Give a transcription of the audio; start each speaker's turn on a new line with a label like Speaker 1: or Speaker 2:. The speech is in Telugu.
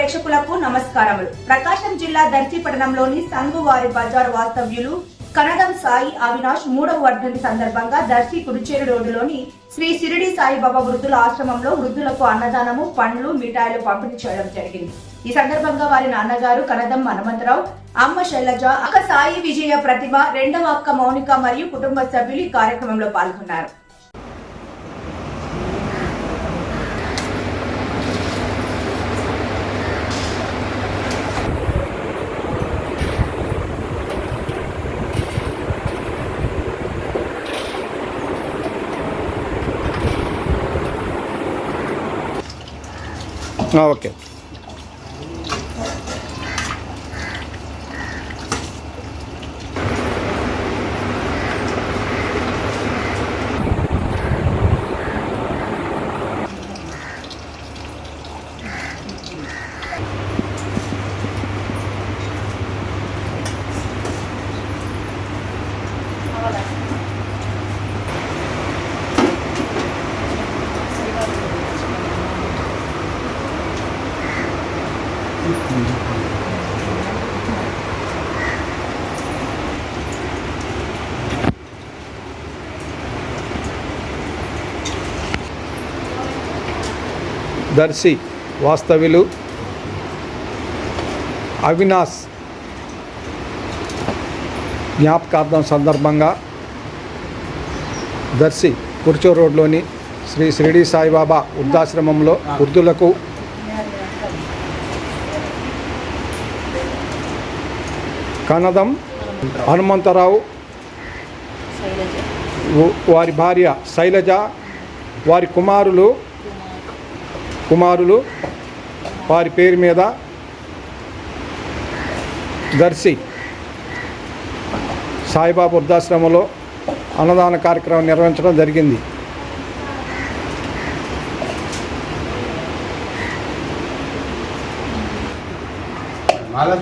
Speaker 1: ప్రేక్షకులకు నమస్కారములు. ప్రకాశం జిల్లా దర్శి పట్టణంలోని సంగువారి బజార్ వాస్తవ్యులు కనదం సాయి అవినాష్ 3వ వర్ధంతి సందర్భంగా దర్శి కుడిచేరు రోడ్డులోని శ్రీ షిరిడి సాయిబాబా వృద్ధుల ఆశ్రమంలో వృద్ధులకు అన్నదానము, పండ్లు, మిఠాయిలు పంపిణీ చేయడం జరిగింది. ఈ సందర్భంగా వారి నాన్నగారు కనదం హనుమంతరావు, అమ్మ శైలజ, అక్క సాయి విజయ ప్రతిభ, రెండవ అక్క మౌనిక మరియు కుటుంబ సభ్యులు ఈ కార్యక్రమంలో పాల్గొన్నారు.
Speaker 2: ఓకే. దర్శి వాస్తవ్యులు అవినాష్ జ్ఞాపకార్థం సందర్భంగా దర్శి కుర్చూరు రోడ్లోని శ్రీ షిరిడి సాయిబాబా వృద్ధాశ్రమంలో వృద్ధులకు కనదం హనుమంతరావు, వారి భార్య శైలజ, వారి కుమారులు వారి పేరు మీద దర్శి సాయిబాబా వృద్ధాశ్రమంలో అన్నదాన కార్యక్రమం నిర్వహించడం జరిగింది.
Speaker 3: మాలా